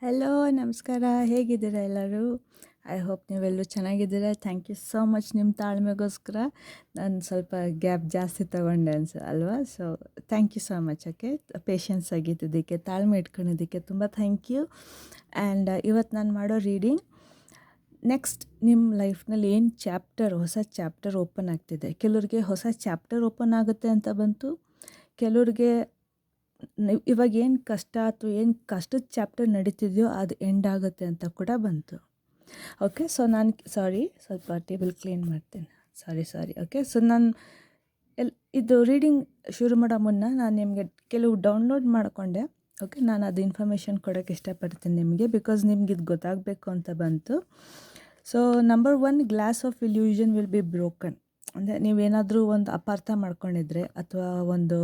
Hello ನಮಸ್ಕಾರ. ಹೇಗಿದ್ದೀರಾ ಎಲ್ಲರೂ? ಐ ಹೋಪ್ ನೀವೆಲ್ಲರೂ ಚೆನ್ನಾಗಿದ್ದೀರಾ. ಥ್ಯಾಂಕ್ ಯು ಸೋ ಮಚ್ ನಿಮ್ಮ ತಾಳ್ಮೆಗೋಸ್ಕರ ನಾನು ಸ್ವಲ್ಪ ಗ್ಯಾಪ್ ಜಾಸ್ತಿ ತೊಗೊಂಡೆ ಅಲ್ವಾ? So thank you so much. Okay, patience ಆಗಿದ್ದಕ್ಕೆ, ತಾಳ್ಮೆ ಇಟ್ಕೊಂಡಿದ್ದಕ್ಕೆ ತುಂಬ ಥ್ಯಾಂಕ್ ಯು. ಆ್ಯಂಡ್ ಇವತ್ತು ನಾನು ಮಾಡೋ ರೀಡಿಂಗ್ ನೆಕ್ಸ್ಟ್ ನಿಮ್ಮ ಲೈಫ್ನಲ್ಲಿ ಏನು ಹೊಸ ಚಾಪ್ಟರ್ ಓಪನ್ ಆಗ್ತಿದೆ. ಕೆಲವ್ರಿಗೆ ಹೊಸ ಚಾಪ್ಟರ್ ಓಪನ್ ಆಗುತ್ತೆ ಅಂತ ಬಂತು, ಕೆಲವ್ರಿಗೆ ಇವಾಗ ಏನು ಕಷ್ಟ ಅಥವಾ ಏನು ಕಷ್ಟದ ಚಾಪ್ಟರ್ ನಡೀತಿದೆಯೋ ಅದು ಎಂಡ್ ಆಗುತ್ತೆ ಅಂತ ಕೂಡ ಬಂತು. ಓಕೆ, ಸೊ ನಾನು ಸ್ವಲ್ಪ ಟೇಬಲ್ ಕ್ಲೀನ್ ಮಾಡ್ತೀನಿ. ಸಾರಿ. ಓಕೆ, ಸೊ ನಾನು ಇದು ರೀಡಿಂಗ್ ಶುರು ಮಾಡೋ ಮುನ್ನ ನಾನು ನಿಮಗೆ ಕೆಲವು ಡೌನ್ಲೋಡ್ ಮಾಡಿಕೊಂಡೆ. ಓಕೆ, ನಾನು ಅದು ಇನ್ಫಾರ್ಮೇಷನ್ ಕೊಡೋಕ್ಕೆ ಇಷ್ಟಪಡ್ತೀನಿ ನಿಮಗೆ, ಬಿಕಾಸ್ ನಿಮ್ಗೆ ಇದು ಗೊತ್ತಾಗಬೇಕು ಅಂತ ಬಂತು. So number 1, glass of illusion will be broken. ಅಂದರೆ ನೀವೇನಾದರೂ ಒಂದು ಅಪಾರ್ಥ ಮಾಡ್ಕೊಂಡಿದ್ರೆ ಅಥವಾ ಒಂದು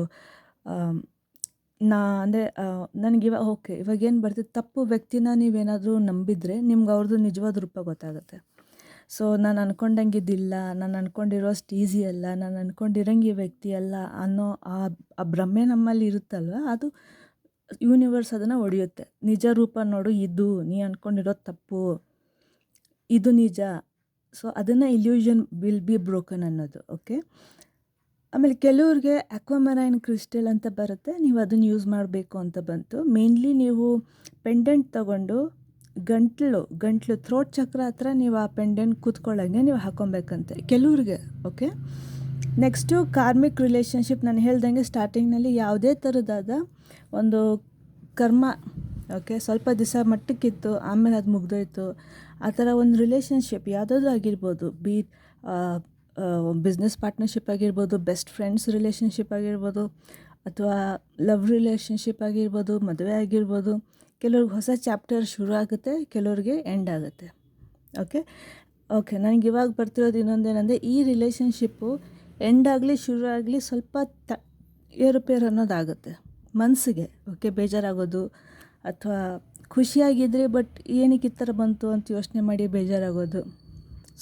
ಇವಾಗೇನು ಬರ್ತಿದೆ, ತಪ್ಪು ವ್ಯಕ್ತಿನ ನೀವೇನಾದರೂ ನಂಬಿದರೆ ನಿಮ್ಗೆ ಅವ್ರದ್ದು ನಿಜವಾದ ರೂಪ ಗೊತ್ತಾಗುತ್ತೆ. ಸೊ ನಾನು ಅಂದ್ಕೊಂಡಂಗೆ ಇದಿಲ್ಲ, ನಾನು ಅಂದ್ಕೊಂಡಿರೋಷ್ಟು ಈಸಿ ಅಲ್ಲ, ನಾನು ಅಂದ್ಕೊಂಡಿರಂಗೆ ಈ ವ್ಯಕ್ತಿ ಅಲ್ಲ ಅನ್ನೋ ಆ ಭ್ರಮೆ ನಮ್ಮಲ್ಲಿ ಇರುತ್ತಲ್ವ, ಅದು ಯೂನಿವರ್ಸ್ ಅದನ್ನು ಹೊಡೆಯುತ್ತೆ. ನಿಜ ರೂಪ ನೋಡು, ಇದು ನೀ ಅಂದ್ಕೊಂಡಿರೋದು ತಪ್ಪು, ಇದು ನಿಜ. ಸೊ ಅದನ್ನು ಇಲ್ಯೂಷನ್ ವಿಲ್ ಬಿ ಬ್ರೋಕನ್ ಅನ್ನೋದು. ಓಕೆ, ಆಮೇಲೆ ಕೆಲವ್ರಿಗೆ ಅಕ್ವಾಮರೈನ್ ಕ್ರಿಸ್ಟಲ್ ಅಂತ ಬರುತ್ತೆ, ನೀವು ಅದನ್ನು ಯೂಸ್ ಮಾಡಬೇಕು ಅಂತ ಬಂತು. ಮೇನ್ಲಿ ನೀವು ಪೆಂಡೆಂಟ್ ತೊಗೊಂಡು ಗಂಟ್ಲು ಥ್ರೋಟ್ ಚಕ್ರ ಹತ್ರ ನೀವು ಆ ಪೆಂಡೆಂಟ್ ಕೂತ್ಕೊಳ್ಳೋಂಗೆ ನೀವು ಹಾಕೊಬೇಕಂತೆ ಕೆಲವ್ರಿಗೆ. Okay, next karmic relationship. ನಾನು ಹೇಳ್ದಂಗೆ ಸ್ಟಾರ್ಟಿಂಗ್ನಲ್ಲಿ ಯಾವುದೇ ಥರದಾದ ಒಂದು ಕರ್ಮ, ಓಕೆ, ಸ್ವಲ್ಪ ದಿವಸ ಮಟ್ಟಕ್ಕಿತ್ತು, ಆಮೇಲೆ ಅದು ಮುಗ್ದೋಯ್ತು, ಆ ಥರ ಒಂದು ರಿಲೇಷನ್ಶಿಪ್ ಯಾವುದಾದ್ರೂ ಆಗಿರ್ಬೋದು. ಬಿಸ್ನೆಸ್ ಪಾರ್ಟ್ನರ್ಶಿಪ್ ಆಗಿರ್ಬೋದು, ಬೆಸ್ಟ್ ಫ್ರೆಂಡ್ಸ್ ರಿಲೇಷನ್ಶಿಪ್ ಆಗಿರ್ಬೋದು, ಅಥವಾ ಲವ್ ರಿಲೇಷನ್ಶಿಪ್ ಆಗಿರ್ಬೋದು, ಮದುವೆ ಆಗಿರ್ಬೋದು. ಕೆಲವ್ರಿಗೆ ಹೊಸ ಚಾಪ್ಟರ್ ಶುರು ಆಗುತ್ತೆ, ಕೆಲವ್ರಿಗೆ ಎಂಡ್ ಆಗುತ್ತೆ. ಓಕೆ, ನನಗೆ ಇವಾಗ ಬರ್ತಿರೋದು ಇನ್ನೊಂದೇನೆಂದರೆ, ಈ ರಿಲೇಷನ್ಶಿಪ್ಪು ಎಂಡ್ ಆಗಲಿ ಶುರು ಆಗಲಿ ಸ್ವಲ್ಪ ಏರುಪೇರು ಅನ್ನೋದಾಗುತ್ತೆ ಮನಸ್ಸಿಗೆ. ಓಕೆ, ಬೇಜಾರಾಗೋದು ಅಥವಾ ಖುಷಿಯಾಗಿದ್ದರೆ ಬಟ್ ಏನಕ್ಕೆ ಈ ಥರ ಬಂತು ಅಂತ ಯೋಚನೆ ಮಾಡಿ ಬೇಜಾರಾಗೋದು,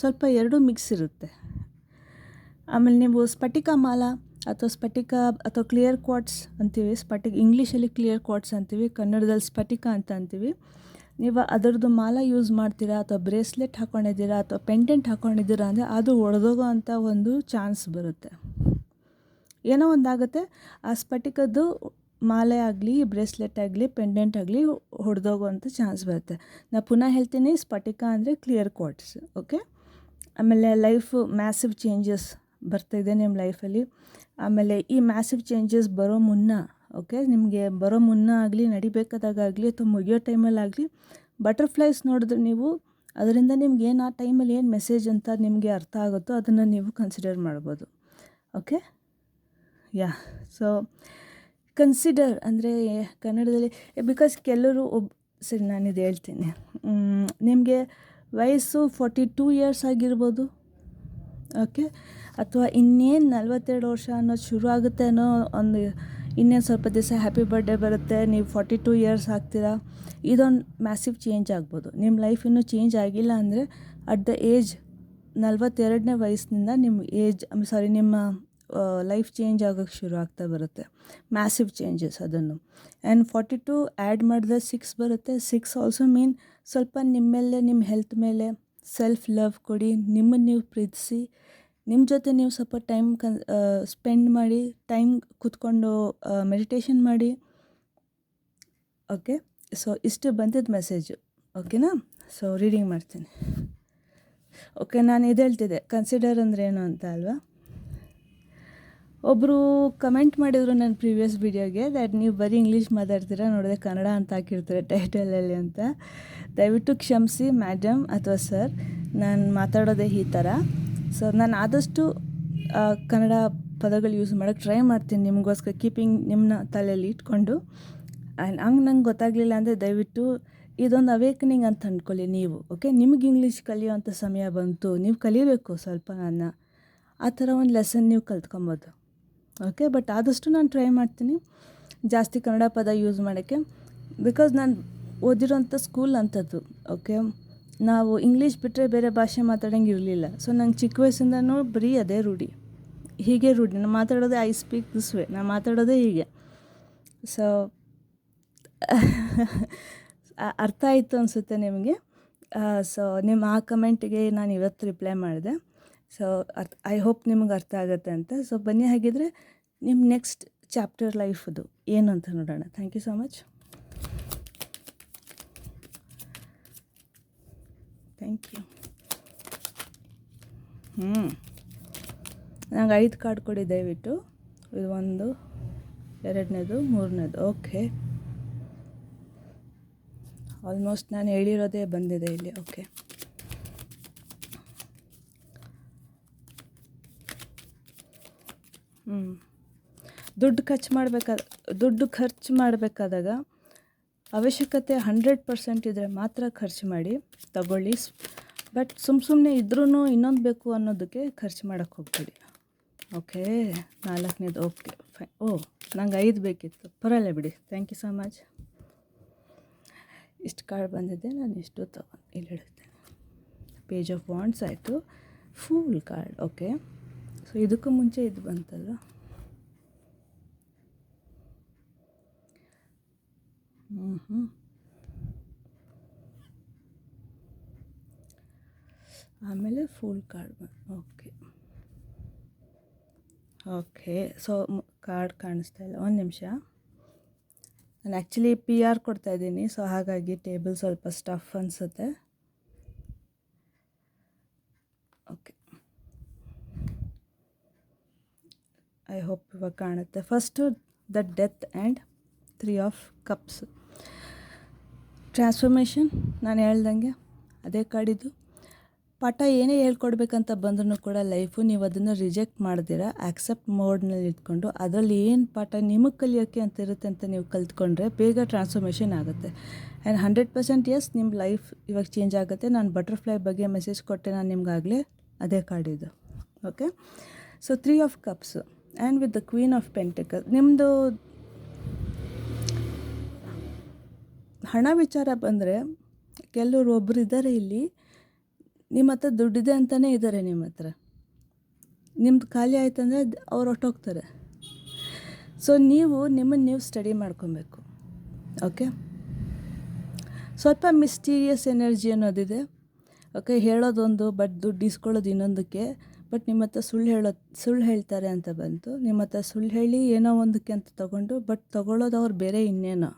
ಸ್ವಲ್ಪ ಎರಡೂ ಮಿಕ್ಸ್ ಇರುತ್ತೆ. ಆಮೇಲೆ ನೀವು ಸ್ಫಟಿಕ ಮಾಲ ಅಥವಾ ಕ್ಲಿಯರ್ ಕ್ವಾರ್ಟ್ಸ್ ಅಂತೀವಿ. ಇಂಗ್ಲೀಷಲ್ಲಿ ಕ್ಲಿಯರ್ ಕ್ವಾರ್ಟ್ಸ್ ಅಂತೀವಿ, ಕನ್ನಡದಲ್ಲಿ ಸ್ಫಟಿಕ ಅಂತ ಅಂತೀವಿ. ನೀವು ಅದರದ್ದು ಮಾಲ ಯೂಸ್ ಮಾಡ್ತೀರಾ ಅಥವಾ ಬ್ರೇಸ್ಲೆಟ್ ಹಾಕ್ಕೊಂಡಿದ್ದೀರಾ ಅಥವಾ ಪೆಂಡೆಂಟ್ ಹಾಕ್ಕೊಂಡಿದ್ದೀರಾ ಅಂದರೆ ಅದು ಒಡೆದೋಗೋ ಅಂಥ ಒಂದು ಚಾನ್ಸ್ ಬರುತ್ತೆ. ಏನೋ ಒಂದಾಗುತ್ತೆ, ಆ ಸ್ಫಟಿಕದ್ದು ಮಾಲೆ ಆಗಲಿ, ಬ್ರೇಸ್ಲೆಟ್ ಆಗಲಿ, ಪೆಂಡೆಂಟ್ ಆಗಲಿ ಹೊಡೆದೋಗೋವಂಥ ಚಾನ್ಸ್ ಬರುತ್ತೆ. ನಾನು ಪುನಃ ಹೇಳ್ತೀನಿ, ಸ್ಫಟಿಕ ಅಂದರೆ ಕ್ಲಿಯರ್ ಕ್ವಾರ್ಟ್ಸ್. ಓಕೆ, ಆಮೇಲೆ ಮ್ಯಾಸಿವ್ ಚೇಂಜಸ್ ಬರ್ತಾಯಿದೆ ನಿಮ್ಮ ಲೈಫಲ್ಲಿ. ಆಮೇಲೆ ಈ ಮ್ಯಾಸಿವ್ ಚೇಂಜಸ್ ಬರೋ ಮುನ್ನ, ಓಕೆ, ನಿಮಗೆ ಬರೋ ಮುನ್ನ ಆಗಲಿ, ನಡಿಬೇಕಾದಾಗಲಿ ಅಥವಾ ಮುಗಿಯೋ ಟೈಮಲ್ಲಾಗಲಿ ಬಟರ್ಫ್ಲೈಸ್ ನೋಡಿದ್ರೆ ನೀವು ಅದರಿಂದ ನಿಮ್ಗೆ ಆ ಟೈಮಲ್ಲಿ ಏನು ಮೆಸೇಜ್ ಅಂತ ನಿಮಗೆ ಅರ್ಥ ಆಗುತ್ತೋ ಅದನ್ನು ನೀವು ಕನ್ಸಿಡರ್ ಮಾಡ್ಬೋದು. ಓಕೆ, ಸೊ ಕನ್ಸಿಡರ್ ಅಂದರೆ ಕನ್ನಡದಲ್ಲಿ, ಬಿಕಾಸ್ ಕೆಲವರು ಸರಿ ನಾನಿದು ಹೇಳ್ತೀನಿ. ನಿಮಗೆ ವಯಸ್ಸು 42 ಇಯರ್ಸ್ ಆಗಿರ್ಬೋದು. ಓಕೆ, ಅಥವಾ ಇನ್ನೇನು 42 ವರ್ಷ ಅನ್ನೋದು ಶುರು ಆಗುತ್ತೆ ಅನ್ನೋ ಒಂದು ಇನ್ನೇನು ಸ್ವಲ್ಪ ದಿವಸ ಹ್ಯಾಪಿ ಬರ್ಡೇ ಬರುತ್ತೆ, ನೀವು 42 ಇಯರ್ಸ್ ಆಗ್ತೀರಾ. ಇದೊಂದು ಮ್ಯಾಸಿವ್ ಚೇಂಜ್ ಆಗ್ಬೋದು. ನಿಮ್ಮ ಲೈಫ್ ಇನ್ನೂ ಚೇಂಜ್ ಆಗಿಲ್ಲ ಅಂದರೆ ಅಟ್ ದ ಏಜ್ 42ನೇ ವಯಸ್ಸಿನಿಂದ ನಿಮ್ಮ ಲೈಫ್ ಚೇಂಜ್ ಆಗೋಕ್ಕೆ ಶುರು ಆಗ್ತಾ ಬರುತ್ತೆ. ಮ್ಯಾಸಿವ್ ಚೇಂಜಸ್ ಅದನ್ನು. ಆ್ಯಂಡ್ 42 ಆ್ಯಡ್ ಮಾಡಿದ್ರೆ 6 ಬರುತ್ತೆ. 6 ಆಲ್ಸೋ ಮೀನ್ ಸ್ವಲ್ಪ ನಿಮ್ಮ ಮೇಲೆ, ನಿಮ್ಮ ಹೆಲ್ತ್ ಮೇಲೆ ಸೆಲ್ಫ್ ಲವ್ ಕೊಡಿ, ನಿಮ್ಮನ್ನು ನೀವು ಪ್ರೀತಿಸಿ, ನಿಮ್ಮ ಜೊತೆ ನೀವು ಸ್ವಲ್ಪ ಟೈಮ್ ಸ್ಪೆಂಡ್ ಮಾಡಿ, ಟೈಮ್ ಕೂತ್ಕೊಂಡು ಮೆಡಿಟೇಷನ್ ಮಾಡಿ. ಓಕೆ, ಸೊ ಇಷ್ಟು ಬಂದಿದ್ದ ಮೆಸೇಜು. ಓಕೆನಾ? ಸೊ ರೀಡಿಂಗ್ ಮಾಡ್ತೀನಿ. ಓಕೆ, ನಾನು ಇದು ಹೇಳ್ತಿದ್ದೆ ಕನ್ಸಿಡರ್ ಅಂದರೆ ಏನು ಅಂತ ಅಲ್ವಾ. ಒಬ್ಬರು ಕಮೆಂಟ್ ಮಾಡಿದರು ನನ್ನ ಪ್ರೀವಿಯಸ್ ವಿಡಿಯೋಗೆ, ದ್ಯಾಟ್ ನೀವು ಬರೀ ಇಂಗ್ಲೀಷ್ ಮಾತಾಡ್ತೀರಾ, ನೋಡಿದ್ರೆ ಕನ್ನಡ ಅಂತ ಹಾಕಿರ್ತಾರೆ ಟೈಟಲಲ್ಲಿ ಅಂತ. ದಯವಿಟ್ಟು ಕ್ಷಮಿಸಿ ಮೇಡಮ್ ಅಥವಾ ಸರ್, ನಾನು ಮಾತಾಡೋದೇ ಈ ಥರ. ಸೊ ನಾನು ಆದಷ್ಟು ಕನ್ನಡ ಪದಗಳು ಯೂಸ್ ಮಾಡೋಕ್ಕೆ ಟ್ರೈ ಮಾಡ್ತೀನಿ ನಿಮಗೋಸ್ಕರ, ಕೀಪಿಂಗ್ ನಿಮ್ಮನ್ನ ತಲೆಯಲ್ಲಿ ಇಟ್ಕೊಂಡು. ಆ್ಯಂಡ್ ಹಂಗೆ ನಂಗೆ ಗೊತ್ತಾಗಲಿಲ್ಲ ಅಂದರೆ ದಯವಿಟ್ಟು ಇದೊಂದು ಅವೇಕನಿಂಗ್ ಅಂತ ಅಂದ್ಕೊಳ್ಳಿ ನೀವು. ಓಕೆ, ನಿಮಗೆ ಇಂಗ್ಲೀಷ್ ಕಲಿಯೋವಂಥ ಸಮಯ ಬಂತು, ನೀವು ಕಲಿಬೇಕು ಸ್ವಲ್ಪ ಆ ಥರ ಒಂದು ಲೆಸನ್ ನೀವು ಕಲ್ತ್ಕೊಬೋದು. ಓಕೆ, ಬಟ್ ಆದಷ್ಟು ನಾನು ಟ್ರೈ ಮಾಡ್ತೀನಿ ಜಾಸ್ತಿ ಕನ್ನಡ ಪದ ಯೂಸ್ ಮಾಡೋಕ್ಕೆ, ಬಿಕಾಸ್ ನಾನು ಓದಿರೋಂಥ ಸ್ಕೂಲ್ ಅಂಥದ್ದು. ಓಕೆ, ನಾವು ಇಂಗ್ಲೀಷ್ ಬಿಟ್ಟರೆ ಬೇರೆ ಭಾಷೆ ಮಾತಾಡೋಂಗೆ ಇರಲಿಲ್ಲ. ಸೊ ನಂಗೆ ಚಿಕ್ಕ ವಯಸ್ಸಿಂದನೂ ಬರೀ ಅದೇ ರೂಢಿ, ಹೀಗೆ ರೂಢಿ. ನಾನು ಮಾತಾಡೋದೇ ಐ ಸ್ಪೀಕ್ ದಿಸ್ ವೇ, ನಾನು ಮಾತಾಡೋದೇ ಹೀಗೆ. ಸೊ ಅರ್ಥ ಆಯಿತು ಅನಿಸುತ್ತೆ ನಿಮಗೆ. ಸೊ ನಿಮ್ಮ ಆ ಕಮೆಂಟಿಗೆ ನಾನು ಇವತ್ತು ರಿಪ್ಲೈ ಮಾಡಿದೆ. ಸೊ ಐ ಹೋಪ್ ನಿಮ್ಗೆ ಅರ್ಥ ಆಗುತ್ತೆ ಅಂತ. ಸೊ ಬನ್ನಿ ಹಾಗಿದ್ರೆ ನಿಮ್ಮ ನೆಕ್ಸ್ಟ್ ಚಾಪ್ಟರ್ ಲೈಫದು ಏನು ಅಂತ ನೋಡೋಣ. Thank you so much. Thank you. ನಂಗೆ 5 ಕಾರ್ಡ್ ಕೊಡಿ ದಯವಿಟ್ಟು. ಇದು 1, 2ನೇದು, 3ನೇದು. ಓಕೆ, ಆಲ್ಮೋಸ್ಟ್ ನಾನು ಹೇಳಿರೋದೇ ಬಂದಿದೆ ಇಲ್ಲಿ. ಓಕೆ, ದುಡ್ಡು ಖರ್ಚು ಮಾಡಬೇಕಾದಾಗ ಅವಶ್ಯಕತೆ 100% ಇದ್ದರೆ ಮಾತ್ರ ಖರ್ಚು ಮಾಡಿ ತಗೊಳ್ಳಿ. ಬಟ್ ಸುಮ್ಮನೆ ಇದ್ರೂ ಇನ್ನೊಂದು ಬೇಕು ಅನ್ನೋದಕ್ಕೆ ಖರ್ಚು ಮಾಡೋಕ್ಕೆ ಹೋಗ್ಬೇಡಿ. ಓಕೆ, 4ನೇದು. Okay fine. ನಂಗೆ 5 ಬೇಕಿತ್ತು, ಪರವಾಗಿಲ್ಲ ಬಿಡಿ. Thank you so much. ಇಷ್ಟು ಕಾರ್ಡ್ ಬಂದಿದೆ, ನಾನು ಇಷ್ಟು ತಗೊಂಡು ಇಲ್ಲಿ ಹೇಳ್ತೇನೆ. ಪೇಜ್ ಆಫ್ ವಾಂಡ್ಸ್ ಆಯಿತು, ಫೂಲ್ ಕಾರ್ಡ್. ಓಕೆ, ಸೊ ಇದಕ್ಕೂ ಮುಂಚೆ ಇದು ಬಂತಲ್ಲ. ಆಮೇಲೆ fool card okay. So card ಕಾಣಿಸ್ತಾ ಇಲ್ಲ, ಒಂದು ನಿಮಿಷ. ನಾನು ಆ್ಯಕ್ಚುಲಿ PR ಕೊಡ್ತಾಯಿದ್ದೀನಿ, ಸೊ ಹಾಗಾಗಿ ಟೇಬಲ್ ಸ್ವಲ್ಪ ಸ್ಟಫ್ ಅನಿಸುತ್ತೆ. ಓಕೆ, ಐ ಹೋಪ್ ಇವಾಗ ಕಾಣುತ್ತೆ. First the death and 3 of cups. Transformation ನಾನು ಹೇಳ್ದಂಗೆ ಅದೇ ಕಾರ್ಡಿದ್ದು. ಪಾಠ ಏನೇ ಹೇಳ್ಕೊಡ್ಬೇಕಂತ ಬಂದ್ರೂ ಕೂಡ ಲೈಫು ನೀವು ಅದನ್ನು ರಿಜೆಕ್ಟ್ ಮಾಡ್ದಿರ ಆ್ಯಕ್ಸೆಪ್ಟ್ ಮೋಡ್ನಲ್ಲಿ ಇಟ್ಕೊಂಡು ಅದರಲ್ಲಿ ಏನು ಪಾಠ ನಿಮಗೆ ಕಲಿಯೋಕ್ಕೆ ಅಂತ ಇರುತ್ತೆ ಅಂತ ನೀವು ಕಲ್ತ್ಕೊಂಡ್ರೆ ಬೇಗ ಟ್ರಾನ್ಸ್ಫಾರ್ಮೇಷನ್ ಆಗುತ್ತೆ. ಆ್ಯಂಡ್ 100% ಎಸ್, ನಿಮ್ಮ ಲೈಫ್ ಇವಾಗ ಚೇಂಜ್ ಆಗುತ್ತೆ. ನಾನು ಬಟರ್ಫ್ಲೈ ಬಗ್ಗೆ ಮೆಸೇಜ್ ಕೊಟ್ಟೆ ನಾನು ನಿಮ್ಗಾಗಲೇ, ಅದೇ ಕಾರ್ಡಿದ್ದು. Okay, so 3 of cups and with the queen of pentacle. ನಿಮ್ಮದು ಹಣ ವಿಚಾರ ಬಂದರೆ ಕೆಲವರು ಒಬ್ಬರು ಇದ್ದಾರೆ ಇಲ್ಲಿ, ನಿಮ್ಮ ಹತ್ರ ದುಡ್ಡಿದೆ ಅಂತಲೇ ಇದ್ದಾರೆ ನಿಮ್ಮ ಹತ್ರ. ನಿಮ್ಮದು ಖಾಲಿ ಆಯ್ತಂದರೆ ಅವ್ರು ಹೊರ್ಟೋಗ್ತಾರೆ. ಸೊ ನೀವು ನಿಮ್ಮನ್ನು ನೀವು ಸ್ಟಡಿ ಮಾಡ್ಕೊಬೇಕು. ಓಕೆ, ಸ್ವಲ್ಪ ಮಿಸ್ಟೀರಿಯಸ್ ಎನರ್ಜಿ ಅನ್ನೋದಿದೆ. ಓಕೆ, ಹೇಳೋದೊಂದು ಬಟ್ ದುಡ್ಡು ಇಸ್ಕೊಳ್ಳೋದು ಇನ್ನೊಂದಕ್ಕೆ. ಬಟ್ ನಿಮ್ಮ ಹತ್ರ ಸುಳ್ಳು ಹೇಳ್ತಾರೆ ಅಂತ ಬಂತು. ನಿಮ್ಮ ಹತ್ರ ಸುಳ್ಳು ಹೇಳಿ ಏನೋ ಒಂದಕ್ಕೆ ಅಂತ ತೊಗೊಂಡು ಬಟ್ ತೊಗೊಳ್ಳೋದು ಅವ್ರು ಬೇರೆ ಇನ್ನೇನೋ.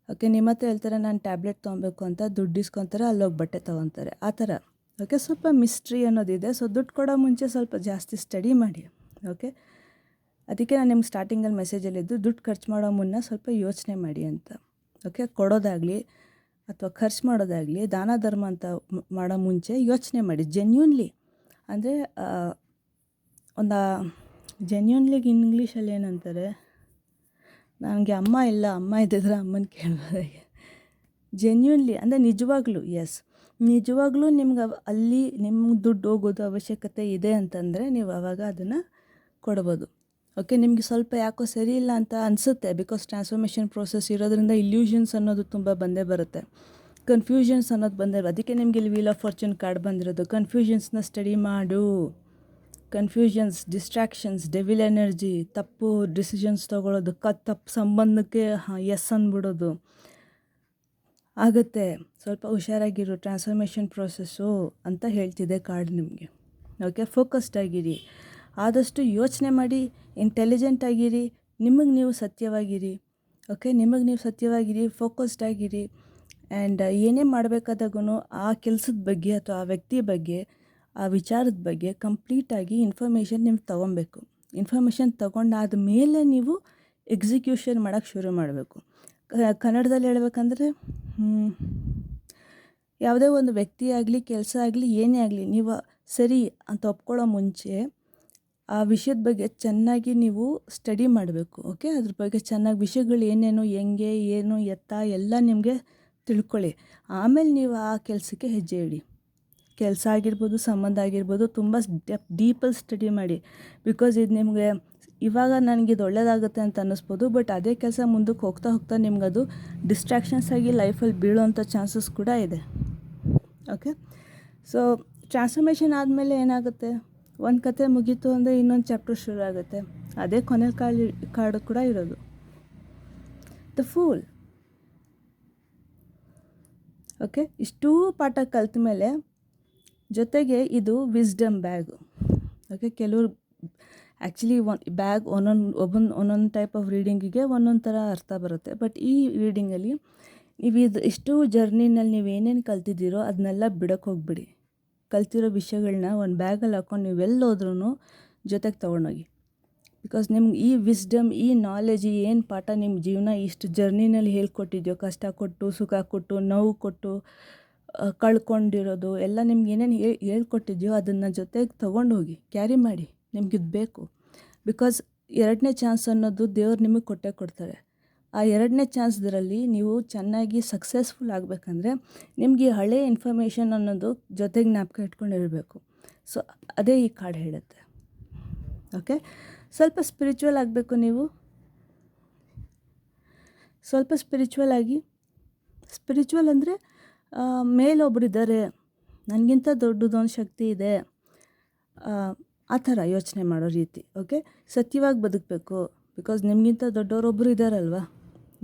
ಓಕೆ, ನಿಮ್ಮ ಹತ್ರ ಹೇಳ್ತಾರೆ ನಾನು ಟ್ಯಾಬ್ಲೆಟ್ ತೊಗೊಬೇಕು ಅಂತ, ದುಡ್ಡು ಇಸ್ಕೊತಾರೆ, ಅಲ್ಲೋಗಿ ಬಟ್ಟೆ ತೊಗೊತಾರೆ, ಆ ಥರ. ಓಕೆ, ಸ್ವಲ್ಪ ಮಿಸ್ಟ್ರಿ ಅನ್ನೋದಿದೆ. ಸೊ ದುಡ್ಡು ಕೊಡೋ ಮುಂಚೆ ಸ್ವಲ್ಪ ಜಾಸ್ತಿ ಸ್ಟಡಿ ಮಾಡಿ. ಓಕೆ, ಅದಕ್ಕೆ ನಾನು ನಿಮ್ಗೆ ಸ್ಟಾರ್ಟಿಂಗಲ್ಲಿ ಮೆಸೇಜಲ್ಲಿದ್ದು ದುಡ್ಡು ಖರ್ಚು ಮಾಡೋ ಮುನ್ನ ಸ್ವಲ್ಪ ಯೋಚನೆ ಮಾಡಿ ಅಂತ. ಓಕೆ, ಕೊಡೋದಾಗಲಿ ಅಥವಾ ಖರ್ಚು ಮಾಡೋದಾಗಲಿ, ದಾನ ಧರ್ಮ ಅಂತ ಮಾಡೋ ಮುಂಚೆ ಯೋಚನೆ ಮಾಡಿ ಜೆನ್ಯೂನ್ಲಿ. ಅಂದರೆ ಜೆನ್ಯೂನ್ಲಿಗೆ ಇಂಗ್ಲೀಷಲ್ಲಿ ಏನಂತಾರೆ, ನನಗೆ ಅಮ್ಮ ಇಲ್ಲ, ಅಮ್ಮ ಇದ್ದಿದ್ರೆ ಅಮ್ಮನ ಕೇಳೋದಾಗೆ. ಜೆನ್ಯೂನ್ಲಿ ಅಂದರೆ ನಿಜವಾಗ್ಲೂ, ಎಸ್, ನಿಜವಾಗ್ಲೂ ನಿಮ್ಗೆ ಅಲ್ಲಿ ನಿಮ್ಗೆ ದುಡ್ಡು ಹೋಗೋದು ಅವಶ್ಯಕತೆ ಇದೆ ಅಂತಂದರೆ ನೀವು ಆವಾಗ ಅದನ್ನು ಕೊಡ್ಬೋದು. ಓಕೆ, ನಿಮಗೆ ಸ್ವಲ್ಪ ಯಾಕೋ ಸರಿ ಇಲ್ಲ ಅಂತ ಅನಿಸುತ್ತೆ, ಬಿಕಾಸ್ ಟ್ರಾನ್ಸ್ಫಾರ್ಮೇಷನ್ ಪ್ರೋಸೆಸ್ ಇರೋದ್ರಿಂದ ಇಲ್ಯೂಷನ್ಸ್ ಅನ್ನೋದು ತುಂಬ ಬಂದೇ ಬರುತ್ತೆ, ಕನ್ಫ್ಯೂಷನ್ಸ್ ಅನ್ನೋದು ಬಂದೇ. ಅದಕ್ಕೆ ನಿಮಗೆ ಇಲ್ಲಿ ವೀಲ್ ಆಫ್ ಫಾರ್ಚೂನ್ ಕಾರ್ಡ್ ಬಂದಿರೋದು. ಕನ್ಫ್ಯೂಷನ್ಸ್ನ ಸ್ಟಡಿ ಮಾಡು. ಕನ್ಫ್ಯೂಷನ್ಸ್, ಡಿಸ್ಟ್ರಾಕ್ಷನ್ಸ್, ಡೆವಿಲ್ ಎನರ್ಜಿ, ತಪ್ಪು ಡಿಸಿಷನ್ಸ್ ತೊಗೊಳ್ಳೋದು, ತಪ್ಪು ಸಂಬಂಧಕ್ಕೆ ಎಸ್ ಅಂದ್ಬಿಡೋದು ಆಗುತ್ತೆ. ಸ್ವಲ್ಪ ಹುಷಾರಾಗಿರು, ಟ್ರಾನ್ಸ್ಫಾರ್ಮೇಷನ್ ಪ್ರೋಸೆಸ್ಸು ಅಂತ ಹೇಳ್ತಿದೆ ಕಾರ್ಡ್ ನಿಮಗೆ. ಓಕೆ, ಫೋಕಸ್ಡ್ ಆಗಿರಿ, ಆದಷ್ಟು ಯೋಚನೆ ಮಾಡಿ, ಇಂಟೆಲಿಜೆಂಟ್ ಆಗಿರಿ, ನಿಮಗೆ ನೀವು ಸತ್ಯವಾಗಿರಿ. ಓಕೆ, ನಿಮಗೆ ನೀವು ಸತ್ಯವಾಗಿರಿ, ಫೋಕಸ್ಡ್ ಆಗಿರಿ. ಆ್ಯಂಡ್ ಏನೇ ಮಾಡಬೇಕಾದಾಗೂ ಆ ಕೆಲಸದ ಬಗ್ಗೆ ಅಥವಾ ಆ ವ್ಯಕ್ತಿ ಬಗ್ಗೆ, ಆ ವಿಚಾರದ ಬಗ್ಗೆ ಕಂಪ್ಲೀಟಾಗಿ ಇನ್ಫಾರ್ಮೇಷನ್ ನೀವು ತೊಗೊಬೇಕು. ಇನ್ಫಾರ್ಮೇಷನ್ ತೊಗೊಂಡಾದ ಮೇಲೆ ನೀವು ಎಕ್ಸಿಕ್ಯೂಷನ್ ಮಾಡೋಕ್ಕೆ ಶುರು ಮಾಡಬೇಕು. ಕನ್ನಡದಲ್ಲಿ ಹೇಳ್ಬೇಕಂದ್ರೆ ಯಾವುದೇ ಒಂದು ವ್ಯಕ್ತಿ ಆಗಲಿ, ಕೆಲಸ ಆಗಲಿ, ಏನೇ ಆಗಲಿ, ನೀವು ಸರಿ ಅಂತ ಒಪ್ಕೊಳ್ಳೋ ಮುಂಚೆ ಆ ವಿಷಯದ ಬಗ್ಗೆ ಚೆನ್ನಾಗಿ ನೀವು ಸ್ಟಡಿ ಮಾಡಬೇಕು. ಓಕೆ, ಅದ್ರ ಬಗ್ಗೆ ಚೆನ್ನಾಗಿ ವಿಷಯಗಳು ಏನೇನು, ಹೆಂಗೆ, ಏನು, ಎತ್ತ ಎಲ್ಲ ನಿಮಗೆ ತಿಳ್ಕೊಳ್ಳಿ. ಆಮೇಲೆ ನೀವು ಆ ಕೆಲಸಕ್ಕೆ ಹೆಜ್ಜೆ ಇಡಿ. ಕೆಲಸ ಆಗಿರ್ಬೋದು, ಸಂಬಂಧ ಆಗಿರ್ಬೋದು, ತುಂಬ ಡೀಪಲ್ಲಿ ಸ್ಟಡಿ ಮಾಡಿ. ಬಿಕಾಸ್ ಇದು ನಿಮಗೆ ಇವಾಗ ನನಗಿದು ಒಳ್ಳೆಯದಾಗುತ್ತೆ ಅಂತ ಅನ್ನಿಸ್ಬೋದು, ಬಟ್ ಅದೇ ಕೆಲಸ ಮುಂದಕ್ಕೆ ಹೋಗ್ತಾ ನಿಮಗದು ಡಿಸ್ಟ್ರಾಕ್ಷನ್ಸ್ ಆಗಿ ಲೈಫಲ್ಲಿ ಬೀಳೋವಂಥ ಚಾನ್ಸಸ್ ಕೂಡ ಇದೆ. ಓಕೆ, ಸೊ ಟ್ರಾನ್ಸ್ಫಾರ್ಮೇಷನ್ ಆದಮೇಲೆ ಏನಾಗುತ್ತೆ, ಒಂದು ಕತೆ ಮುಗೀತು ಅಂದರೆ ಇನ್ನೊಂದು ಚಾಪ್ಟರ್ ಶುರು ಆಗುತ್ತೆ. ಅದೇ ಕೊನೆ ಕಾರ್ಡ್ ಕೂಡ ಇರೋದು, ದ ಫೂಲ್. ಓಕೆ, ಇಷ್ಟೂ ಪಾಠ ಕಲ್ತ ಮೇಲೆ ಜೊತೆಗೆ ಇದು ವಿಸ್ಡಮ್ ಬ್ಯಾಗು. ಓಕೆ, ಕೆಲವರು ಆ್ಯಕ್ಚುಲಿ ಬ್ಯಾಗ್ ಒಂದೊಂದು ಟೈಪ್ ಆಫ್ ರೀಡಿಂಗಿಗೆ ಒಂದೊಂದು ಥರ ಅರ್ಥ ಬರುತ್ತೆ. ಬಟ್ ಈ ರೀಡಿಂಗಲ್ಲಿ ನೀವು ಇಷ್ಟು ಜರ್ನಿನಲ್ಲಿ ನೀವೇನೇನು ಕಲ್ತಿದ್ದೀರೋ ಅದನ್ನೆಲ್ಲ ಬಿಡೋಕ್ಕೆ ಹೋಗ್ಬಿಡಿ. ಕಲ್ತಿರೋ ವಿಷಯಗಳನ್ನ ಒಂದು ಬ್ಯಾಗಲ್ಲಿ ಹಾಕ್ಕೊಂಡು ನೀವೆಲ್ಲೋದ್ರೂ ಜೊತೆಗೆ ತೊಗೊಂಡೋಗಿ. ಬಿಕಾಸ್ ನಿಮ್ಗೆ ಈ ವಿಸ್ಡಮ್, ಈ ನಾಲೆಜ್, ಏನು ಪಾಠ ನಿಮ್ಮ ಜೀವನ ಇಷ್ಟು ಜರ್ನಿನಲ್ಲಿ ಹೇಳ್ಕೊಟ್ಟಿದ್ಯೋ, ಕಷ್ಟ ಕೊಟ್ಟು, ಸುಖ ಕೊಟ್ಟು, ನೋವು ಕೊಟ್ಟು, ಕಳ್ಕೊಂಡಿರೋದು ಎಲ್ಲ ನಿಮ್ಗೆ ಏನೇನು ಹೇಳ್ಕೊಟ್ಟಿದ್ಯೋ ಅದನ್ನು ಜೊತೆಗೆ ತೊಗೊಂಡೋಗಿ ಕ್ಯಾರಿ ಮಾಡಿ. ನಿಮ್ಗಿದು ಬೇಕು. ಬಿಕಾಸ್ 2ನೇ ಚಾನ್ಸ್ ಅನ್ನೋದು ದೇವ್ರು ನಿಮಗೆ ಕೊಟ್ಟೇ ಕೊಡ್ತಾರೆ. ಆ 2ನೇ ಚಾನ್ಸ್ದ್ರಲ್ಲಿ ನೀವು ಚೆನ್ನಾಗಿ ಸಕ್ಸಸ್ಫುಲ್ ಆಗಬೇಕಂದ್ರೆ ನಿಮಗೆ ಈ ಹಳೆ ಇನ್ಫಾರ್ಮೇಷನ್ ಅನ್ನೋದು ಜೊತೆಗೆ ಜ್ಞಾಪಕ ಇಟ್ಕೊಂಡಿರಬೇಕು. ಸೊ ಅದೇ ಈ ಕಾರ್ಡ್ ಹೇಳುತ್ತೆ. ಓಕೆ, ಸ್ವಲ್ಪ ಸ್ಪಿರಿಚುವಲ್ ಆಗಬೇಕು ನೀವು. ಸ್ವಲ್ಪ ಸ್ಪಿರಿಚುವಲ್ ಆಗಿ. ಸ್ಪಿರಿಚುವಲ್ ಅಂದರೆ ಮೇಲೊಬ್ರು ಇದ್ದಾರೆ, ನನಗಿಂತ ದೊಡ್ಡದೊಂದು ಶಕ್ತಿ ಇದೆ, ಆ ಥರ ಯೋಚನೆ ಮಾಡೋ ರೀತಿ. ಓಕೆ, ಸತ್ಯವಾಗಿ ಬದುಕಬೇಕು. ಬಿಕಾಸ್ ನಿಮಗಿಂತ ದೊಡ್ಡವರೊಬ್ಬರು ಇದ್ದಾರಲ್ವ,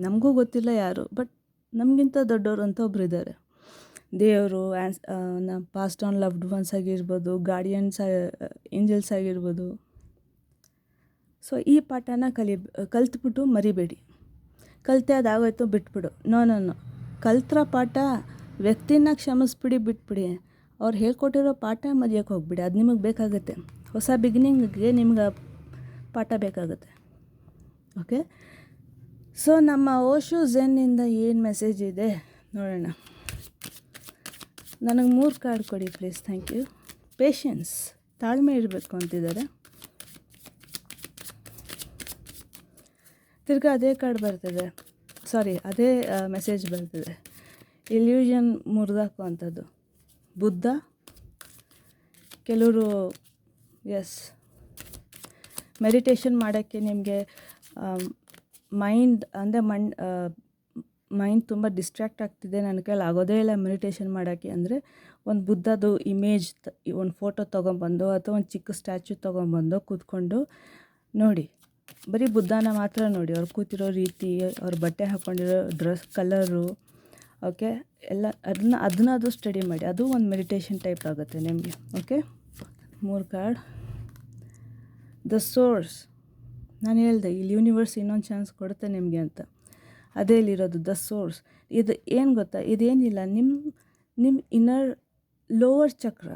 ನಮಗೂ ಗೊತ್ತಿಲ್ಲ ಯಾರು, ಬಟ್ ನಮಗಿಂತ ದೊಡ್ಡವರು ಅಂತ ಒಬ್ರು ಇದ್ದಾರೆ. ದೇವರು, ಪಾಸ್ಟ್ ಆನ್ ಲವ್ಡ್ ಒನ್ಸ್ ಆಗಿರ್ಬೋದು, ಗಾರ್ಡಿಯನ್ಸ್, ಏಂಜಲ್ಸ್ ಆಗಿರ್ಬೋದು. ಸೊ ಈ ಪಾಠನ ಕಲ್ತ್ಬಿಟ್ಟು ಮರಿಬೇಡಿ. ಕಲಿತೆ ಅದಾಗೋಯ್ತು ಬಿಟ್ಬಿಡು. ನೋ, ಕಲ್ತ್ರ ಪಾಠ ವ್ಯಕ್ತಿನ ಕ್ಷಮಿಸ್ಬಿಡಿ, ಬಿಟ್ಬಿಡಿ. ಅವ್ರು ಹೇಳ್ಕೊಟ್ಟಿರೋ ಪಾಠ ಮರೆಯೋಕ್ಕೆ ಹೋಗ್ಬಿಡಿ. ಅದು ನಿಮಗೆ ಬೇಕಾಗುತ್ತೆ. ಹೊಸ ಬಿಗಿನಿಂಗ್ಗೆ ನಿಮ್ಗೆ ಪಾಠ ಬೇಕಾಗುತ್ತೆ. ಓಕೆ, ಸೊ ನಮ್ಮ ಓಶೋ ಝೆನ್ನಿಂದ ಏನು ಮೆಸೇಜ್ ಇದೆ ನೋಡೋಣ. ನನಗೆ 3 ಕಾರ್ಡ್ ಕೊಡಿ ಪ್ಲೀಸ್. Thank you. ಪೇಷನ್ಸ್, ತಾಳ್ಮೆ ಇರಬೇಕು ಅಂತಿದ್ದಾರೆ. ತಿರ್ಗಾ ಅದೇ ಕಾರ್ಡ್ ಬರ್ತಿದೆ, ಅದೇ ಮೆಸೇಜ್ ಬರ್ತಿದೆ. ಇಲ್ಯೂಷನ್ ಮುರಿದಾಕೋ ಅಂಥದ್ದು ಬುದ್ಧ. ಕೆಲವರು ಮೆಡಿಟೇಷನ್ ಮಾಡೋಕ್ಕೆ ನಿಮಗೆ ಮೈಂಡ್ ತುಂಬ ಡಿಸ್ಟ್ರ್ಯಾಕ್ಟ್ ಆಗ್ತಿದೆ, ನನ್ನ ಕೈಲಿ ಆಗೋದೇ ಇಲ್ಲ ಮೆಡಿಟೇಷನ್ ಮಾಡೋಕ್ಕೆ ಅಂದರೆ ಒಂದು ಬುದ್ಧದು ಇಮೇಜ್, ಒಂದು ಫೋಟೋ ತೊಗೊಂಬಂದು ಅಥವಾ ಒಂದು ಚಿಕ್ಕ ಸ್ಟ್ಯಾಚ್ಯೂ ತೊಗೊಂಬಂದು ಕೂತ್ಕೊಂಡು ನೋಡಿ. ಬರೀ ಬುದ್ಧನ ಮಾತ್ರ ನೋಡಿ, ಅವ್ರು ಕೂತಿರೋ ರೀತಿ, ಅವ್ರ ಬಟ್ಟೆ ಹಾಕ್ಕೊಂಡಿರೋ ಡ್ರೆಸ್ ಕಲರು, ಓಕೆ, ಎಲ್ಲ ಅದನ್ನದು ಸ್ಟಡಿ ಮಾಡಿ. ಅದು ಒಂದು ಮೆಡಿಟೇಷನ್ ಟೈಪ್ ಆಗುತ್ತೆ ನಿಮಗೆ. Okay, 3 card. ದ ಸೋರ್ಸ್, ನಾನು ಹೇಳಿದೆ ಇಲ್ಲಿ ಯೂನಿವರ್ಸ್ ಇನ್ನೊಂದು ಚಾನ್ಸ್ ಕೊಡುತ್ತೆ ನಿಮಗೆ ಅಂತ. ಅದೇ ಇಲ್ಲಿರೋದು ದ ಸೋರ್ಸ್. ಇದು ಏನು ಗೊತ್ತಾ, ಇದೇನಿಲ್ಲ, ನಿಮ್ಮ ಇನ್ನರ್ ಲೋವರ್ ಚಕ್ರ.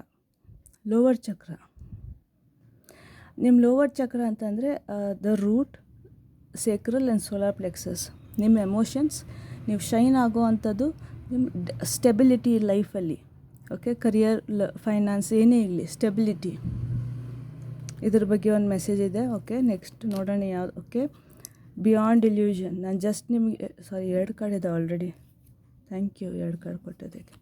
ನಿಮ್ಮ ಲೋವರ್ ಚಕ್ರ ಅಂತಂದರೆ the root, sacral and solar plexus. ನಿಮ್ಮ ಎಮೋಷನ್ಸ್, ನೀವು ಶೈನ್ ಆಗೋ ಅಂಥದ್ದು, ನಿಮ್ಮ ಸ್ಟೆಬಿಲಿಟಿ ಲೈಫಲ್ಲಿ. ಓಕೆ, ಕರಿಯರ್, ಫೈನಾನ್ಸ್, ಏನೇ ಇರಲಿ, ಸ್ಟೆಬಿಲಿಟಿ, ಇದ್ರ ಬಗ್ಗೆ ಒಂದು ಮೆಸೇಜ್ ಇದೆ. ಓಕೆ, ನೆಕ್ಸ್ಟ್ ನೋಡೋಣ ಯಾವುದು. Okay, beyond illusion. ನಾನು ಜಸ್ಟ್ ನಿಮಗೆ 2 ಕಾರ್ಡ್ ಇದೆ ಆಲ್ರೆಡಿ. ಥ್ಯಾಂಕ್ ಯು 2 ಕಾರ್ಡ್ ಕೊಟ್ಟೋದಕ್ಕೆ.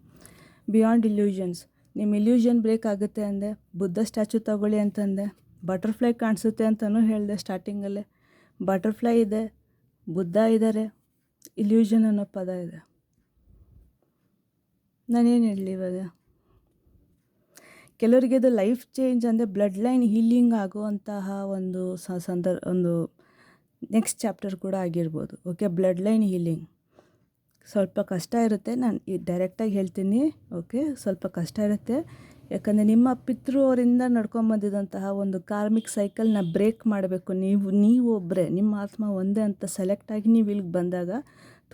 ಬಿಯಾಂಡ್ ಇಲ್ಯೂಷನ್ಸ್, ನಿಮ್ಮ ಇಲ್ಯೂಷನ್ ಬ್ರೇಕ್ ಆಗುತ್ತೆ ಅಂದೆ. ಬುದ್ಧ ಸ್ಟ್ಯಾಚು ತಗೊಳ್ಳಿ ಅಂತಂದೆ. ಬಟರ್ಫ್ಲೈ ಕಾಣಿಸುತ್ತೆ ಅಂತಲೂ ಹೇಳಿದೆ ಸ್ಟಾರ್ಟಿಂಗಲ್ಲೇ. ಬಟರ್ಫ್ಲೈ ಇದೆ, ಬುದ್ಧ ಇದ್ದಾರೆ, ಇಲ್ಯೂಷನ್ ಅನ್ನೋ ಪದ ಇದೆ. ನಾನೇನು ಹೇಳಲಿ ಇವಾಗ? ಕೆಲವರಿಗೆ ಅದು ಲೈಫ್ ಚೇಂಜ್ ಅಂದರೆ ಬ್ಲಡ್ ಲೈನ್ ಹೀಲಿಂಗ್ ಆಗುವಂತಹ ಒಂದು ಒಂದು ನೆಕ್ಸ್ಟ್ ಚಾಪ್ಟರ್ ಕೂಡ ಆಗಿರ್ಬೋದು. ಓಕೆ, ಬ್ಲಡ್ ಲೈನ್ ಹೀಲಿಂಗ್ ಸ್ವಲ್ಪ ಕಷ್ಟ ಇರುತ್ತೆ. ನಾನು ಡೈರೆಕ್ಟಾಗಿ ಹೇಳ್ತೀನಿ. ಓಕೆ, ಸ್ವಲ್ಪ ಕಷ್ಟ ಇರುತ್ತೆ. ಯಾಕಂದರೆ ನಿಮ್ಮ ಪಿತೃ ಅವರಿಂದ ನಡ್ಕೊಂಬಂದಿದ್ದಂತಹ ಒಂದು ಕಾರ್ಮಿಕ್ ಸೈಕಲ್ನ ಬ್ರೇಕ್ ಮಾಡಬೇಕು. ನೀವು ಒಬ್ಬರೇ, ನಿಮ್ಮ ಆತ್ಮ ಒಂದೇ ಅಂತ ಸೆಲೆಕ್ಟಾಗಿ ನೀವು ಇಲ್ಲಿಗೆ ಬಂದಾಗ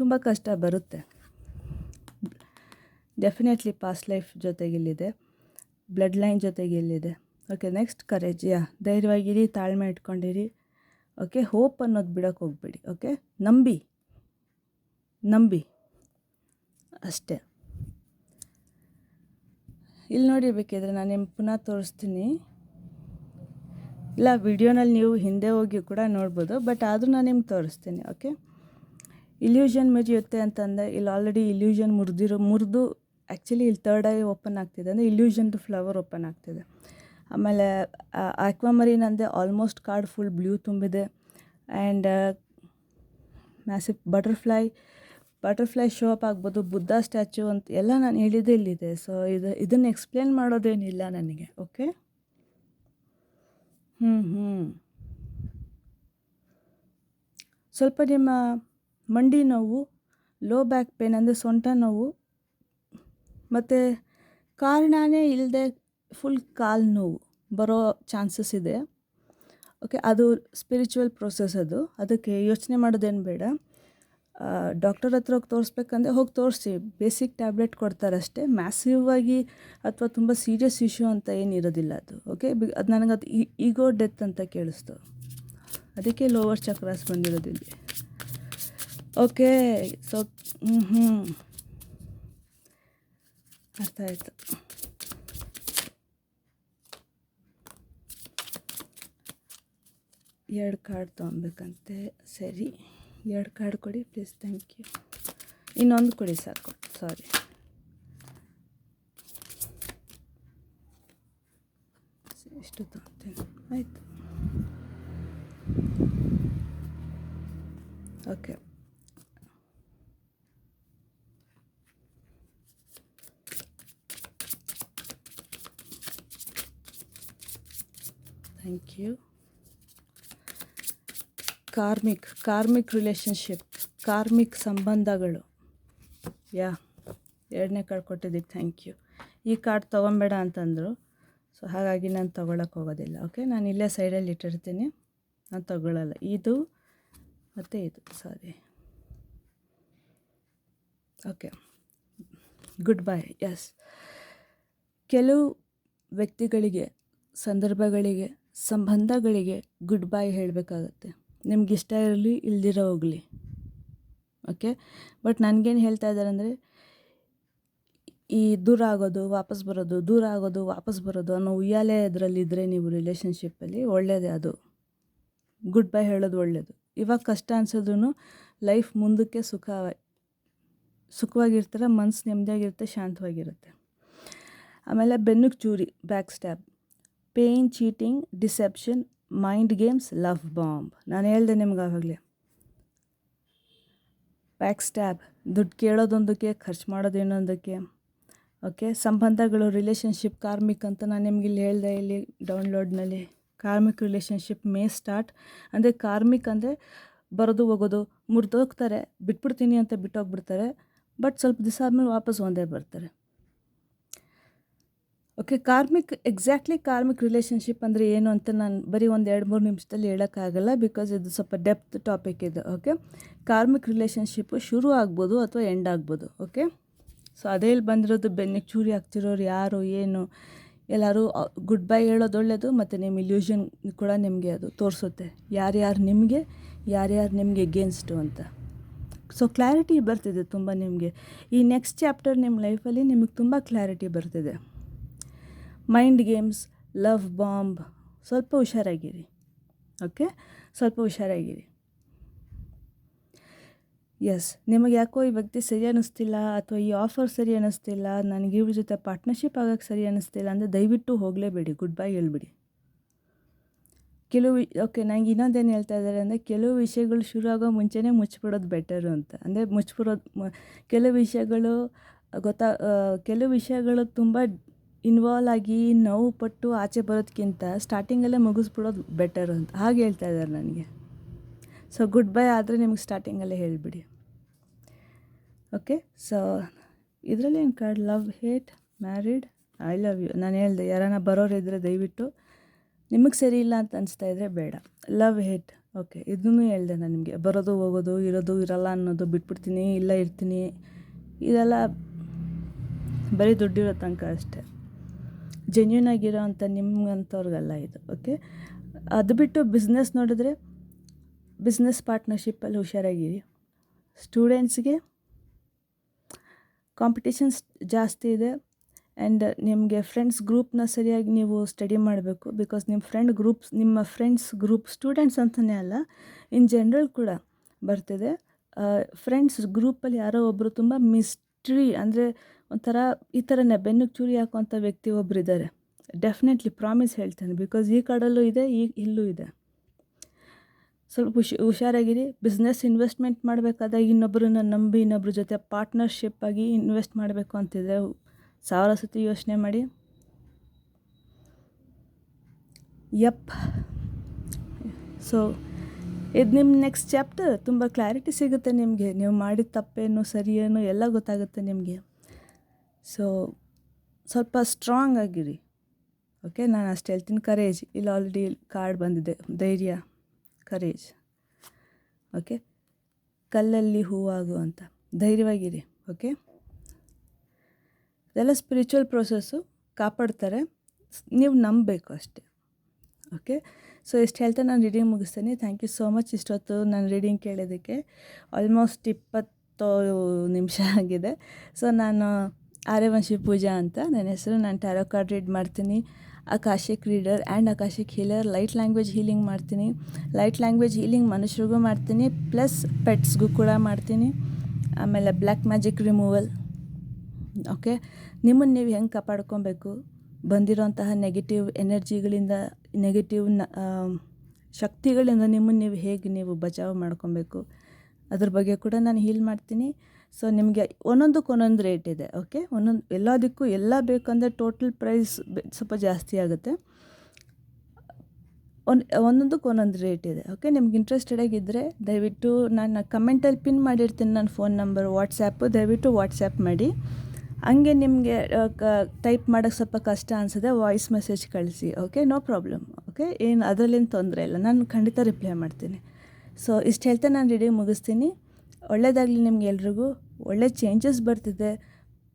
ತುಂಬ ಕಷ್ಟ ಬರುತ್ತೆ. ಡೆಫಿನೆಟ್ಲಿ ಪಾಸ್ಟ್ ಲೈಫ್ ಜೊತೆಗಿಲ್ಲಿದೆ, ಬ್ಲಡ್ ಲೈನ್ ಜೊತೆಗಿಲ್ಲಿದೆ. Okay, next courage. ಧೈರ್ಯವಾಗಿರಿ, ತಾಳ್ಮೆ ಇಟ್ಕೊಂಡಿರಿ. ಓಕೆ, ಹೋಪ್ ಅನ್ನೋದು ಬಿಡೋಕ್ಕೆ ಹೋಗ್ಬೇಡಿ. ಓಕೆ, ನಂಬಿ ಅಷ್ಟೇ. ಇಲ್ಲಿ ನೋಡಿ, ಬೇಕಿದ್ರೆ ನಾನು ನಿಮ್ಗೆ ಪುನಃ ತೋರಿಸ್ತೀನಿ. ಇಲ್ಲ, ವಿಡಿಯೋನಲ್ಲಿ ನೀವು ಹಿಂದೆ ಹೋಗಿ ಕೂಡ ನೋಡ್ಬೋದು, ಬಟ್ ಆದರೂ ನಾನು ನಿಮ್ಗೆ ತೋರಿಸ್ತೀನಿ. ಓಕೆ, ಇಲ್ಯೂಷನ್ ಮುರಿಯುತ್ತೆ ಅಂತಂದರೆ ಇಲ್ಲಿ ಆಲ್ರೆಡಿ ಇಲ್ಯೂಷನ್ ಮುರಿದು ಆ್ಯಕ್ಚುಲಿ ಇಲ್ಲಿ 3rd ಐ ಓಪನ್ ಆಗ್ತಿದೆ, ಅಂದರೆ ಇಲ್ಯೂಷನ್ದು ಫ್ಲವರ್ ಓಪನ್ ಆಗ್ತಿದೆ. ಆಮೇಲೆ ಆಕ್ವಾಮರಿನ್ ಅಂದರೆ ಆಲ್ಮೋಸ್ಟ್ ಕಾರ್ಡ್ ಫುಲ್ ಬ್ಲೂ ತುಂಬಿದೆ. And massive butterfly show up ಆಗ್ಬೋದು. ಬುದ್ಧ ಸ್ಟ್ಯಾಚು ಅಂತ ಎಲ್ಲ ನಾನು ಹೇಳಿದ್ದೆ ಇಲ್ಲಿದೆ. ಸೊ ಇದನ್ನು ಎಕ್ಸ್ಪ್ಲೇನ್ ಮಾಡೋದೇನಿಲ್ಲ ನನಗೆ. ಓಕೆ, ಸ್ವಲ್ಪ ನಿಮ್ಮ ಮಂಡಿ ನೋವು, ಲೋ ಬ್ಯಾಕ್ ಪೇನ್ ಅಂದರೆ ಸೊಂಟ ನೋವು ಮತ್ತು ಕಾರಣನೇ ಇಲ್ಲದೆ ಫುಲ್ ಕಾಲು ನೋವು ಬರೋ ಚಾನ್ಸಸ್ ಇದೆ. ಓಕೆ, ಅದು ಸ್ಪಿರಿಚುವಲ್ ಪ್ರೊಸೆಸ್. ಅದಕ್ಕೆ ಯೋಚನೆ ಮಾಡೋದೇನು ಬೇಡ. ಡಾಕ್ಟರ್ ಹತ್ರ ಹೋಗಿ ತೋರಿಸ್ಬೇಕಂದ್ರೆ ಹೋಗಿ ತೋರಿಸಿ, ಬೇಸಿಕ್ ಟ್ಯಾಬ್ಲೆಟ್ ಕೊಡ್ತಾರಷ್ಟೇ. ಮ್ಯಾಸಿವ್ ಆಗಿ ಅಥವಾ ತುಂಬ ಸೀರಿಯಸ್ ಇಶ್ಯೂ ಅಂತ ಏನಿರೋದಿಲ್ಲ ಅದು. ಓಕೆ, ಅದು ನನಗದು ಈಗೋ ಡೆತ್ ಅಂತ ಕೇಳಿಸ್ತು, ಅದಕ್ಕೆ ಲೋವರ್ ಚಕ್ರಾಸ್ ಬಂದಿರೋದಿಲ್ಲಿ. ಓಕೆ, ಸೊ ಅರ್ಥ ಆಯಿತು. ಎರಡು ಕಾರ್ಡ್ ತೊಗೊಬೇಕಂತೆ. ಸರಿ, 2 ಕಾರ್ಡ್ ಕೊಡಿ ಪ್ಲೀಸ್. Thank you. ಇನ್ನೊಂದು ಕೊಡಿ ಸಾಕು. ಸಾರಿ. ಇಷ್ಟು ತೊಗೊತೀನಿ. ಆಯಿತು. Okay, thank you. Karmic relationship, karmic ಸಂಬಂಧಗಳು. 2ನೇ ಕಾರ್ಡ್ ಕೊಟ್ಟಿದ್ದೀವಿ. Thank you. ಈ ಕಾರ್ಡ್ ತೊಗೊಬೇಡ ಅಂತಂದರು, ಸೊ ಹಾಗಾಗಿ ನಾನು ತೊಗೊಳಕ್ಕೆ ಹೋಗೋದಿಲ್ಲ. ಓಕೆ, ನಾನು ಇಲ್ಲೇ ಸೈಡಲ್ಲಿ ಇಟ್ಟಿರ್ತೀನಿ, ನಾನು ತೊಗೊಳ್ಳಲ್ಲ. ಇದು ಮತ್ತು ಇದು. Sorry. Okay, good bye. Yes, ಕೆಲವು ವ್ಯಕ್ತಿಗಳಿಗೆ, ಸಂದರ್ಭಗಳಿಗೆ, ಸಂಬಂಧಗಳಿಗೆ ಗುಡ್ ಬೈ ಹೇಳಬೇಕಾಗತ್ತೆ. ನಿಮ್ಗಿಷ್ಟ ಇರಲಿ, ಇಲ್ದಿರೋ ಹೋಗಲಿ. ಓಕೆ, ಬಟ್ ನನಗೇನು ಹೇಳ್ತಾ ಇದ್ದಾರೆ ಅಂದರೆ, ಈ ದೂರ ಆಗೋದು ವಾಪಸ್ ಬರೋದು, ದೂರ ಆಗೋದು ವಾಪಸ್ ಬರೋದು ಅನ್ನೋ ಉಯ್ಯಾಲೆ ಅದರಲ್ಲಿದ್ದರೆ ನೀವು ರಿಲೇಷನ್ಶಿಪ್ಪಲ್ಲಿ ಒಳ್ಳೆಯದೇ. ಅದು ಗುಡ್ ಬೈ ಹೇಳೋದು ಒಳ್ಳೆಯದು. ಇವಾಗ ಕಷ್ಟ ಅನ್ಸೋದ್ರೂ ಲೈಫ್ ಮುಂದಕ್ಕೆ ಸುಖವಾಗಿರ್ತಾರೆ, ಮನಸ್ಸು ನೆಮ್ಮದಿಯಾಗಿರುತ್ತೆ, ಶಾಂತವಾಗಿರುತ್ತೆ. ಆಮೇಲೆ ಬೆನ್ನಿಗೆ ಚೂರಿ, back stab, pain, cheating, deception, mind games, love bomb. ನಾನು ಹೇಳ್ದೆ ನಿಮ್ಗೆ ಆವಾಗಲೇ, ಬ್ಯಾಕ್ ಸ್ಟ್ಯಾಬ್, ದುಡ್ಡು ಕೇಳೋದೊಂದಕ್ಕೆ, ಖರ್ಚು ಮಾಡೋದು ಇನ್ನೊಂದಕ್ಕೆ. ಓಕೆ, ಸಂಬಂಧಗಳು, ರಿಲೇಷನ್ಶಿಪ್, ಕಾರ್ಮಿಕ್ ಅಂತ ನಾನು ನಿಮ್ಗೆ ಇಲ್ಲಿ ಹೇಳಿದೆ, ಇಲ್ಲಿ ಡೌನ್ಲೋಡ್ನಲ್ಲಿ. ಕಾರ್ಮಿಕ್ ರಿಲೇಷನ್ಶಿಪ್ ಮೇ ಸ್ಟಾರ್ಟ್ ಅಂದರೆ, ಕಾರ್ಮಿಕ್ ಅಂದರೆ ಬರೋದು ಹೋಗೋದು, ಮುರಿದೋಗ್ತಾರೆ, ಬಿಟ್ಬಿಡ್ತೀನಿ ಅಂತ ಬಿಟ್ಟೋಗ್ಬಿಡ್ತಾರೆ, ಬಟ್ ಸ್ವಲ್ಪ ದಿವಸ ಆದಮೇಲೆ ವಾಪಸ್ ಒಂದೇ ಬರ್ತಾರೆ. ಓಕೆ, ಎಕ್ಸಾಕ್ಟ್ಲಿ ಕಾರ್ಮಿಕ್ ರಿಲೇಷನ್ಶಿಪ್ ಅಂದರೆ ಏನು ಅಂತ ನಾನು ಬರೀ 1-2-3 ನಿಮಿಷದಲ್ಲಿ ಹೇಳೋಕ್ಕಾಗಲ್ಲ, ಬಿಕಾಸ್ ಇದು ಸ್ವಲ್ಪ ಡೆಪ್ತ್ ಟಾಪಿಕ್ ಇದೆ. ಓಕೆ, ಕಾರ್ಮಿಕ್ ರಿಲೇಷನ್ಶಿಪ್ಪು ಶುರು ಆಗ್ಬೋದು ಅಥವಾ ಎಂಡ್ ಆಗ್ಬೋದು. ಓಕೆ, ಸೊ ಅದೇ ಇಲ್ಲಿ ಬಂದಿರೋದು. ಬೆನ್ನಿಗೆ ಚೂರಿ ಆಗ್ತಿರೋರು ಯಾರು, ಏನು, ಎಲ್ಲರೂ ಗುಡ್ ಬೈ ಹೇಳೋದು ಒಳ್ಳೆಯದು. ಮತ್ತು ನಿಮ್ಮ ಇಲ್ಯೂಷನ್ ಕೂಡ ನಿಮಗೆ ಅದು ತೋರಿಸುತ್ತೆ, ಯಾರ್ಯಾರು ನಿಮಗೆ ಎಗೇನ್ಸ್ಟು ಅಂತ. ಸೊ ಕ್ಲಾರಿಟಿ ಬರ್ತಿದೆ ತುಂಬ ನಿಮಗೆ. ಈ ನೆಕ್ಸ್ಟ್ ಚಾಪ್ಟರ್ ನಿಮ್ಮ ಲೈಫಲ್ಲಿ ನಿಮಗೆ ತುಂಬ ಕ್ಲಾರಿಟಿ ಬರ್ತಿದೆ. ಮೈಂಡ್ ಗೇಮ್ಸ್, ಲವ್ ಬಾಂಬ್, ಸ್ವಲ್ಪ ಹುಷಾರಾಗಿರಿ. ಓಕೆ, ಸ್ವಲ್ಪ ಹುಷಾರಾಗಿರಿ. ಎಸ್, ನಿಮಗೆ ಯಾಕೋ ಈ ವ್ಯಕ್ತಿ ಸರಿ ಅನ್ನಿಸ್ತಿಲ್ಲ, ಅಥವಾ ಈ ಆಫರ್ ಸರಿ ಅನ್ನಿಸ್ತಿಲ್ಲ, ನನಗೆ ಇವ್ರ ಜೊತೆ ಪಾರ್ಟ್ನರ್ಶಿಪ್ ಆಗೋಕ್ಕೆ ಸರಿ ಅನ್ನಿಸ್ತಿಲ್ಲ ಅಂದರೆ ದಯವಿಟ್ಟು ಹೋಗಲೇಬೇಡಿ, ಗುಡ್ ಬೈ ಹೇಳ್ಬಿಡಿ. ಓಕೆ, ನಂಗೆ ಇನ್ನೊಂದೇನು ಹೇಳ್ತಾ ಇದ್ದಾರೆ ಅಂದರೆ, ಕೆಲವು ವಿಷಯಗಳು ಶುರು ಆಗೋ ಮುಂಚೆನೇ ಮುಚ್ಚಿಬಿಡೋದು ಬೆಟರು ಅಂತ. ಅಂದರೆ ಕೆಲವು ವಿಷಯಗಳು ತುಂಬ ಇನ್ವಾಲ್ವ್ ಆಗಿ ನೋವು ಪಟ್ಟು ಆಚೆ ಬರೋದಕ್ಕಿಂತ ಸ್ಟಾರ್ಟಿಂಗಲ್ಲೇ ಮುಗಿಸ್ಬಿಡೋದು ಬೆಟರ್ ಅಂತ ಹಾಗೆ ಹೇಳ್ತಾ ಇದ್ದಾರೆ ನನಗೆ. ಸೊ ಗುಡ್ ಬೈ ಆದರೆ ನಿಮಗೆ ಸ್ಟಾರ್ಟಿಂಗಲ್ಲೇ ಹೇಳಿಬಿಡಿ. ಓಕೆ, ಸೊ ಇದರಲ್ಲಿ ಏನು card, love, hate, married, I love you. ನಾನು ಹೇಳಿದೆ, ಯಾರನ್ನ ಬರೋರಿದ್ದರೆ ದಯವಿಟ್ಟು, ನಿಮಗೆ ಸರಿ ಇಲ್ಲ ಅಂತ ಅನಿಸ್ತಾ ಇದ್ದರೆ ಬೇಡ. Love, hate. ಓಕೆ, ಇದನ್ನು ಹೇಳಿದೆ ನಾನು ನಿಮಗೆ. ಬರೋದು ಹೋಗೋದು, ಇರೋದು ಇರಲ್ಲ ಅನ್ನೋದು, ಬಿಟ್ಬಿಡ್ತೀನಿ, ಇಲ್ಲ ಇರ್ತೀನಿ, ಇದೆಲ್ಲ ಬರೀ ದುಡ್ಡಿರೋ ತನಕ ಅಷ್ಟೇ. ಜೆನ್ಯೂನ್ ಆಗಿರೋ ಅಂಥ ನಿಮ್ಗಂಥವ್ರಿಗಲ್ಲ ಇದು. ಓಕೆ, ಅದು ಬಿಟ್ಟು ಬಿಸ್ನೆಸ್ ನೋಡಿದ್ರೆ, ಬಿಸ್ನೆಸ್ ಪಾರ್ಟ್ನರ್ಶಿಪ್ಪಲ್ಲಿ ಹುಷಾರಾಗಿರಿ. ಸ್ಟೂಡೆಂಟ್ಸ್ಗೆ ಕಾಂಪಿಟೇಷನ್ಸ್ ಜಾಸ್ತಿ ಇದೆ. ಆ್ಯಂಡ್ ನಿಮಗೆ ಫ್ರೆಂಡ್ಸ್ ಗ್ರೂಪ್ನ ಸರಿಯಾಗಿ ನೀವು ಸ್ಟಡಿ ಮಾಡಬೇಕು. ಬಿಕಾಸ್ ನಿಮ್ಮ ಫ್ರೆಂಡ್ಸ್ ಗ್ರೂಪ್, ಸ್ಟೂಡೆಂಟ್ಸ್ ಅಂತಲೇ ಅಲ್ಲ, ಇನ್ ಜನರಲ್ ಕೂಡ ಬರ್ತಿದೆ. ಫ್ರೆಂಡ್ಸ್ ಗ್ರೂಪಲ್ಲಿ ಯಾರೋ ಒಬ್ಬರು ತುಂಬ ಮಿಸ್ಟ್ರಿ, ಅಂದರೆ ಒಂಥರ ಈ ಥರನೇ ಬೆನ್ನಿಗೆ ಚೂರಿ ಹಾಕುವಂಥ ವ್ಯಕ್ತಿ ಒಬ್ಬರು ಇದ್ದಾರೆ. ಡೆಫಿನೆಟ್ಲಿ ಪ್ರಾಮಿಸ್ ಹೇಳ್ತೇನೆ, ಬಿಕಾಸ್ ಈ ಕಡೆಯಲ್ಲೂ ಇದೆ, ಇಲ್ಲೂ ಇದೆ. ಸ್ವಲ್ಪ ಹುಷಾರಾಗಿರಿ. ಬಿಸ್ನೆಸ್ ಇನ್ವೆಸ್ಟ್ಮೆಂಟ್ ಮಾಡಬೇಕಾದಾಗ ಇನ್ನೊಬ್ಬರನ್ನ ನಂಬಿ ಇನ್ನೊಬ್ಬರ ಜೊತೆ ಪಾರ್ಟ್ನರ್ಶಿಪ್ ಆಗಿ ಇನ್ವೆಸ್ಟ್ ಮಾಡಬೇಕು ಅಂತಿದ್ರೆ 1000 ಸತಿ ಯೋಚನೆ ಮಾಡಿ. ಸೊ ಇದು ನಿಮ್ಮ ನೆಕ್ಸ್ಟ್ ಚಾಪ್ಟರ್. ತುಂಬ ಕ್ಲಾರಿಟಿ ಸಿಗುತ್ತೆ ನಿಮಗೆ. ನೀವು ಮಾಡಿದ ತಪ್ಪೇನು ಸರಿಯೇನು ಎಲ್ಲ ಗೊತ್ತಾಗುತ್ತೆ ನಿಮಗೆ. ಸೊ ಸ್ವಲ್ಪ ಸ್ಟ್ರಾಂಗ್ ಆಗಿರಿ. ಓಕೆ, ನಾನು ಅಷ್ಟು ಹೇಳ್ತೀನಿ. ಕರೇಜ್, ಇಲ್ಲಿ ಆಲ್ರೆಡಿ ಕಾರ್ಡ್ ಬಂದಿದೆ, ಧೈರ್ಯ, ಕರೇಜ್. ಓಕೆ, ಕಲ್ಲಲ್ಲಿ ಹೂವಾಗು ಅಂತ, ಧೈರ್ಯವಾಗಿರಿ. ಓಕೆ, ಇದೆಲ್ಲ ಸ್ಪಿರಿಚುವಲ್ ಪ್ರೋಸೆಸ್ಸು, ಕಾಪಾಡ್ತಾರೆ, ನೀವು ನಂಬಬೇಕು ಅಷ್ಟೇ. ಓಕೆ, ಸೊ ಇಷ್ಟು ಹೇಳ್ತಾ ನಾನು ರೀಡಿಂಗ್ ಮುಗಿಸ್ತೀನಿ. ಥ್ಯಾಂಕ್ ಯು ಸೋ ಮಚ್ ಇಷ್ಟೊತ್ತು ನಾನು ರೀಡಿಂಗ್ ಕೇಳೋದಕ್ಕೆ. ಆಲ್ಮೋಸ್ಟ್ 20 ನಿಮಿಷ ಆಗಿದೆ. ಸೊ ನಾನು ಆರ್ಯವಂಶಿ ಪೂಜಾ ಅಂತ ನನ್ನ ಹೆಸರು. ನಾನು ಟ್ಯಾರೋ ಕಾರ್ಡ್ ರೀಡ್ ಮಾಡ್ತೀನಿ, akashic reader and akashic healer. Light language healing ಮಾಡ್ತೀನಿ. ಲೈಟ್ ಲ್ಯಾಂಗ್ವೇಜ್ ಹೀಲಿಂಗ್ ಮನುಷ್ಯರಿಗೂ ಮಾಡ್ತೀನಿ, ಪ್ಲಸ್ ಪೆಟ್ಸ್ಗೂ ಕೂಡ ಮಾಡ್ತೀನಿ. ಆಮೇಲೆ ಬ್ಲ್ಯಾಕ್ ಮ್ಯಾಜಿಕ್ ರಿಮೂವಲ್. ಓಕೆ, ನಿಮ್ಮನ್ನು ನೀವು ಹೆಂಗೆ ಕಾಪಾಡ್ಕೊಬೇಕು, ಬಂದಿರೋಂತಹ ನೆಗೆಟಿವ್ ಎನರ್ಜಿಗಳಿಂದ, ನೆಗೆಟಿವ್ ಶಕ್ತಿಗಳಿಂದ ನಿಮ್ಮನ್ನು ನೀವು ಹೇಗೆ ನೀವು ಬಚಾವ್ ಮಾಡ್ಕೊಬೇಕು, ಅದ್ರ ಬಗ್ಗೆ ಕೂಡ ನಾನು ಹೀಲ್ ಮಾಡ್ತೀನಿ. ಸೊ ನಿಮಗೆ ಒಂದೊಂದಕ್ಕೆ ಒಂದೊಂದು ರೇಟ್ ಇದೆ. ಓಕೆ, ಎಲ್ಲದಕ್ಕೂ ಎಲ್ಲ ಬೇಕಂದರೆ ಟೋಟಲ್ ಪ್ರೈಸ್ ಸ್ವಲ್ಪ ಜಾಸ್ತಿ ಆಗುತ್ತೆ. ಒಂದೊಂದಕ್ಕೆ ಒಂದೊಂದು ರೇಟ್ ಇದೆ. ಓಕೆ, ನಿಮ್ಗೆ ಇಂಟ್ರೆಸ್ಟೆಡ್ ಆಗಿದ್ದರೆ ದಯವಿಟ್ಟು ನಾನು ಕಮೆಂಟಲ್ಲಿ ಪಿನ್ ಮಾಡಿರ್ತೀನಿ ನನ್ನ ಫೋನ್ ನಂಬರ್, ವಾಟ್ಸಾಪು, ದಯವಿಟ್ಟು ವಾಟ್ಸಾಪ್ ಮಾಡಿ. ಹಂಗೆ ನಿಮಗೆ ಟೈಪ್ ಮಾಡೋಕ್ಕೆ ಸ್ವಲ್ಪ ಕಷ್ಟ ಅನಿಸಿದೆ, ವಾಯ್ಸ್ ಮೆಸೇಜ್ ಕಳಿಸಿ. Okay, no problem. ಓಕೆ, ಏನು ಅದರಲ್ಲೇನು ತೊಂದರೆ ಇಲ್ಲ, ನಾನು ಖಂಡಿತ ರಿಪ್ಲೈ ಮಾಡ್ತೀನಿ. ಸೊ ಇಷ್ಟು ಹೇಳ್ತಾ ನಾನು ರೀಡಿಂಗ್ ಮುಗಿಸ್ತೀನಿ. ಒಳ್ಳೆಯದಾಗಲಿ ನಿಮ್ಗೆ ಎಲ್ರಿಗೂ. ಒಳ್ಳೆ ಚೇಂಜಸ್ ಬರ್ತಿದೆ.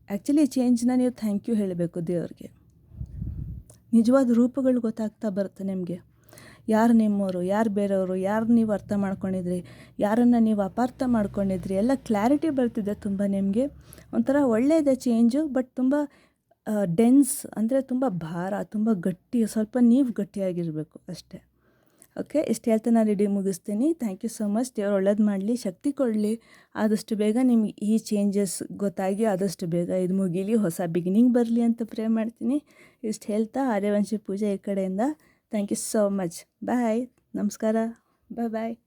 ಆ್ಯಕ್ಚುಲಿ ಈ ಚೇಂಜ್ನ ನೀವು ಥ್ಯಾಂಕ್ ಯು ಹೇಳಬೇಕು ದೇವ್ರಿಗೆ. ನಿಜವಾದ ರೂಪಗಳು ಗೊತ್ತಾಗ್ತಾ ಬರುತ್ತೆ ನಿಮಗೆ. ಯಾರು ನಿಮ್ಮವರು, ಯಾರು ಬೇರೆಯವರು, ಯಾರು ನೀವು ಅರ್ಥ ಮಾಡ್ಕೊಂಡಿದ್ರಿ, ಯಾರನ್ನು ನೀವು ಅಪಾರ್ಥ ಮಾಡ್ಕೊಂಡಿದ್ರಿ, ಎಲ್ಲ ಕ್ಲಾರಿಟಿ ಬರ್ತಿದೆ ತುಂಬ ನಿಮಗೆ. ಒಂಥರ ಒಳ್ಳೆಯದೇ ಚೇಂಜು, ಬಟ್ ತುಂಬ ಡೆನ್ಸ್, ಅಂದರೆ ತುಂಬ ಭಾರ, ತುಂಬ ಗಟ್ಟಿ, ಸ್ವಲ್ಪ ನೀವು ಗಟ್ಟಿಯಾಗಿರಬೇಕು ಅಷ್ಟೇ. ಓಕೆ, ಇಷ್ಟು ಹೇಳ್ತಾ ನಾನು ರೀಡಿಂಗ್ ಮುಗಿಸ್ತೀನಿ. Thank you so much. ದೇವ್ರು ಒಳ್ಳೇದು ಮಾಡಲಿ, ಶಕ್ತಿ ಕೊಡಲಿ. ಆದಷ್ಟು ಬೇಗ ನಿಮ್ಗೆ ಈ ಚೇಂಜಸ್ ಗೊತ್ತಾಗಿ ಆದಷ್ಟು ಬೇಗ ಇದು ಮುಗೀಲಿ, ಹೊಸ ಬಿಗಿನಿಂಗ್ ಬರಲಿ ಅಂತ ಪ್ರೇ ಮಾಡ್ತೀನಿ. ಇಷ್ಟು ಹೇಳ್ತಾ ಆರ್ಯವಂಶಿ ಪೂಜೆ ಈ ಕಡೆಯಿಂದ. Thank you so much. Bye, ನಮಸ್ಕಾರ, ಬಾಯ್.